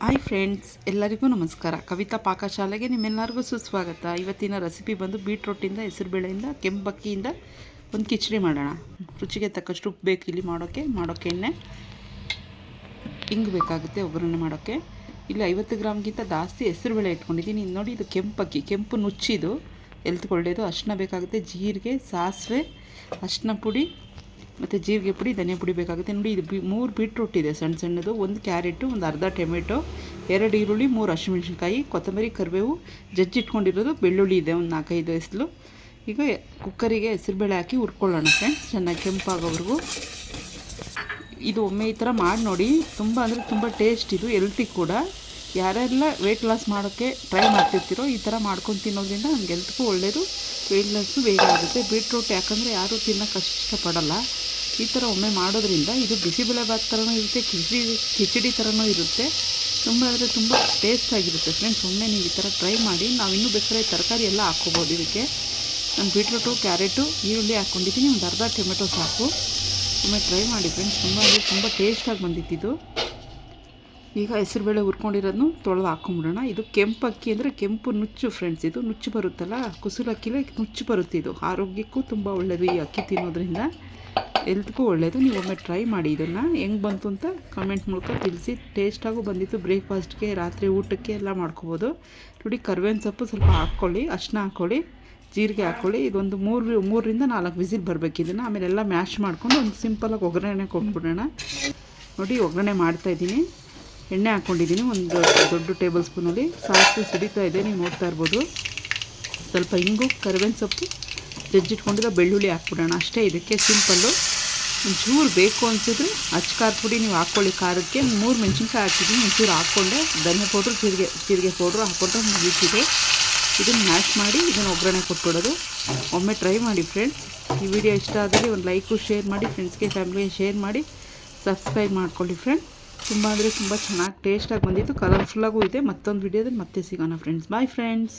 Hi friends, ಎಲ್ಲರಿಗೂ ನಮಸ್ಕಾರ. ಕವಿತಾ ಪಾಕಶಾಲೆಗೆ ನಿಮ್ಮೆಲ್ಲರಿಗೂ ಸುಸ್ವಾಗತ. ಇವತ್ತಿನ ರೆಸಿಪಿ ಬಂದು ಬೀಟ್ರೋಟಿಂದ, ಹೆಸರುಬೇಳೆಯಿಂದ, ಕೆಂಪಕ್ಕಿಯಿಂದ ಒಂದು ಕಿಚಡಿ ಮಾಡೋಣ. ರುಚಿಗೆ ತಕ್ಕಷ್ಟು ಉಪ್ಪು ಬೇಕು ಇಲ್ಲಿ ಮಾಡೋಕ್ಕೆ ಎಣ್ಣೆ, ಹಿಂಗೆ ಬೇಕಾಗುತ್ತೆ ಒಗ್ಗರಣೆ ಮಾಡೋಕ್ಕೆ. ಇಲ್ಲಿ 50 ಗ್ರಾಮ್ಗಿಂತ ಜಾಸ್ತಿ ಹೆಸರುಬೇಳೆ ಇಟ್ಕೊಂಡಿದ್ದೀನಿ. ನೋಡಿ, ಇದು ಕೆಂಪಕ್ಕಿ, ಕೆಂಪು ನುಚ್ಚಿದು ಎಲ್ತ್ಕೊಳ್ಳೋದು. ಅರಿಶಿನ ಬೇಕಾಗುತ್ತೆ, ಜೀರಿಗೆ, ಸಾಸಿವೆ, ಅರಿಶಿನ ಪುಡಿ ಮತ್ತು ಜೀರಿಗೆ ಪುಡಿ, ಧನಿಯಾ ಪುಡಿ ಬೇಕಾಗುತ್ತೆ. ನೋಡಿ, ಇದು 3 ಬೀಟ್ರೂಟ್ ಇದೆ ಸಣ್ಣ ಸಣ್ಣದು, 1 ಕ್ಯಾರೆಟು, ಒಂದು ಅರ್ಧ ಟೊಮೆಟೊ, 2 ಈರುಳ್ಳಿ, 3 ಹಸಿಮೆಣ್ಸಿನ್ಕಾಯಿ, ಕೊತ್ತಂಬರಿ, ಕರಿಬೇವು, ಜಜ್ಜಿಟ್ಕೊಂಡಿರೋದು, ಬೆಳ್ಳುಳ್ಳಿ ಇದೆ ಒಂದು 4-5 ಎಸಲು. ಈಗ ಕುಕ್ಕರಿಗೆ ಹೆಸರುಬೇಳೆ ಹಾಕಿ ಹುರ್ಕೊಳ್ಳೋಣ ಫ್ರೆಂಡ್ಸ್, ಚೆನ್ನಾಗಿ ಕೆಂಪಾಗೋವರೆಗೂ. ಇದು ಒಮ್ಮೆ ಈ ಥರ ಮಾಡಿ ನೋಡಿ, ತುಂಬ ಅಂದರೆ ತುಂಬ ಟೇಸ್ಟ್. ಇದು ಎಲ್ತಿಗೆ ಕೂಡ. ಯಾರೆಲ್ಲ ವೆಯ್ಟ್ ಲಾಸ್ ಮಾಡೋಕ್ಕೆ ಟ್ರೈ ಮಾಡ್ತಿರ್ತೀರೋ ಈ ಥರ ಮಾಡ್ಕೊಂಡು ತಿನ್ನೋದ್ರಿಂದ ನಮ್ಗೆ ಹೆಲ್ತ್ಗೂ ಒಳ್ಳೆಯದು, ವೆಯ್ಟ್ ಲಾಸು ಬೇಗ ಆಗುತ್ತೆ. ಬೀಟ್ರೂಟ್ ಯಾಕಂದರೆ ಯಾರೂ ತಿನ್ನೋಕ್ಕೆ ಇಷ್ಟಪಡೋಲ್ಲ. ಈ ಥರ ಒಮ್ಮೆ ಮಾಡೋದ್ರಿಂದ ಇದು ಬಿಸಿಬೇಳೆಭಾತ್ ಥರನೂ ಇರುತ್ತೆ, ಕಿಚಡಿ ಥರನೂ ಇರುತ್ತೆ. ತುಂಬ ಅಂದರೆ ತುಂಬ ಟೇಸ್ಟಾಗಿರುತ್ತೆ ಫ್ರೆಂಡ್ಸ್. ಒಮ್ಮೆ ನೀವು ಈ ಥರ ಟ್ರೈ ಮಾಡಿ. ನಾವು ಇನ್ನೂ ಬೇಕಾದ್ರೆ ತರಕಾರಿ ಎಲ್ಲ ಹಾಕ್ಕೋಬೋದು ಇದಕ್ಕೆ. ನಾನು ಬೀಟ್ರೂಟು, ಕ್ಯಾರೆಟು, ಈರುಳ್ಳಿ ಹಾಕ್ಕೊಂಡಿದ್ದೀನಿ, ಒಂದು ಅರ್ಧ ಟೊಮೆಟೊ ಸಾಕು. ಒಮ್ಮೆ ಟ್ರೈ ಮಾಡಿ ಫ್ರೆಂಡ್ಸ್, ತುಂಬ ಅಂದರೆ ತುಂಬ ಟೇಸ್ಟಾಗಿ ಬಂದಿತ್ತಿದು. ಈಗ ಹೆಸರುಬೇಳೆ ಹುರ್ಕೊಂಡಿರೋದನ್ನು ತೊಳೆದು ಹಾಕ್ಕೊಂಬಿಡೋಣ. ಇದು ಕೆಂಪಕ್ಕಿ ಅಂದರೆ ಕೆಂಪು ನುಚ್ಚು ಫ್ರೆಂಡ್ಸ್. ಇದು ನುಚ್ಚು ಬರುತ್ತಲ್ಲ, ಕುಸುಲಕ್ಕಿಲೇ ನುಚ್ಚು ಬರುತ್ತೆ. ಇದು ಆರೋಗ್ಯಕ್ಕೂ ತುಂಬ ಒಳ್ಳೆಯದು. ಈ ಅಕ್ಕಿ ತಿನ್ನೋದ್ರಿಂದ ಹೆಲ್ತ್ಗೂ ಒಳ್ಳೆಯದು. ನೀವು ಒಮ್ಮೆ ಟ್ರೈ ಮಾಡಿ. ಇದನ್ನು ಹೆಂಗೆ ಬಂತು ಅಂತ ಕಮೆಂಟ್ ಮೂಲಕ ತಿಳಿಸಿ. ಟೇಸ್ಟಾಗೂ ಬಂದಿತ್ತು. ಬ್ರೇಕ್ಫಾಸ್ಟ್ಗೆ, ರಾತ್ರಿ ಊಟಕ್ಕೆ ಎಲ್ಲ ಮಾಡ್ಕೋಬೋದು. ನೋಡಿ, ಕರ್ಬೇವಿನ ಸೊಪ್ಪು ಸ್ವಲ್ಪ ಹಾಕ್ಕೊಳ್ಳಿ, ಅರಿಶಿನ ಹಾಕ್ಕೊಳ್ಳಿ, ಜೀರಿಗೆ ಹಾಕ್ಕೊಳ್ಳಿ. ಇದೊಂದು 3ರಿಂದ 4 ವಿಸಿಲ್ ಬರಬೇಕು ಇದನ್ನು. ಆಮೇಲೆ ಎಲ್ಲ ಮ್ಯಾಶ್ ಮಾಡ್ಕೊಂಡು ಒಂದು ಸಿಂಪಲಾಗಿ ಒಗ್ಗರಣೆ ಕೊಟ್ಬಿಡೋಣ. ನೋಡಿ, ಒಗ್ಗರಣೆ ಮಾಡ್ತಾಯಿದ್ದೀನಿ. ಎಣ್ಣೆ ಹಾಕ್ಕೊಂಡಿದ್ದೀನಿ ಒಂದು ದೊಡ್ಡ ಟೇಬಲ್ ಸ್ಪೂನಲ್ಲಿ. ಸಾಸಿವೆ ಸಿಡಿತಾ ಇದೆ, ನೀವು ನೋಡ್ತಾ ಇರ್ಬೋದು. ಸ್ವಲ್ಪ ಇಂಗು, ಕರಿಬೇವಿನ ಸೊಪ್ಪು, ಜಜ್ಜಿಟ್ಕೊಂಡಿರೋ ಬೆಳ್ಳುಳ್ಳಿ ಹಾಕ್ಬಿಡೋಣ. ಅಷ್ಟೇ, ಇದಕ್ಕೆ ಸಿಂಪಲ್ಲು. ಒಂಚೂರು ಬೇಕು ಅನಿಸಿದ್ರೆ ಖಾರ ಪುಡಿ ನೀವು ಹಾಕ್ಕೊಳ್ಳಿ. ಖಾರಕ್ಕೆ 3 ಮೆಣಸಿನ್ಕಾಯಿ ಹಾಕಿದ್ದೀನಿ, ಒಂಚೂರು ಹಾಕ್ಕೊಂಡೆ. ಧನಿಯಾ ಪೌಡ್ರು, ಜೀರಿಗೆ ಪೌಡ್ರು ಹಾಕ್ಕೊಂಡ್ರೆ ಮುಗೀತಿದೆ. ಇದನ್ನು ಮ್ಯಾಶ್ ಮಾಡಿ ಇದನ್ನು ಒಗ್ಗರಣೆ ಕೊಟ್ಬಿಡೋದು. ಒಮ್ಮೆ ಟ್ರೈ ಮಾಡಿ ಫ್ರೆಂಡ್ಸ್. ಈ ವಿಡಿಯೋ ಇಷ್ಟ ಆದರೆ ಒಂದು ಲೈಕು, ಶೇರ್ ಮಾಡಿ, ಫ್ರೆಂಡ್ಸ್ಗೆ, ಫ್ಯಾಮಿಲಿಗೆ ಶೇರ್ ಮಾಡಿ, ಸಬ್ಸ್ಕ್ರೈಬ್ ಮಾಡ್ಕೊಳ್ಳಿ ಫ್ರೆಂಡ್ಸ್. ತುಂಬ ಅಂದರೆ ತುಂಬ ಚೆನ್ನಾಗಿ ಟೇಸ್ಟಾಗಿ ಬಂದಿತ್ತು, ಕಲರ್ಫುಲ್ಲಾಗೂ ಇದೆ. ಮತ್ತೊಂದು ವಿಡಿಯೋದಲ್ಲಿ ಮತ್ತೆ ಸಿಗೋಣ ಫ್ರೆಂಡ್ಸ್. Bye friends.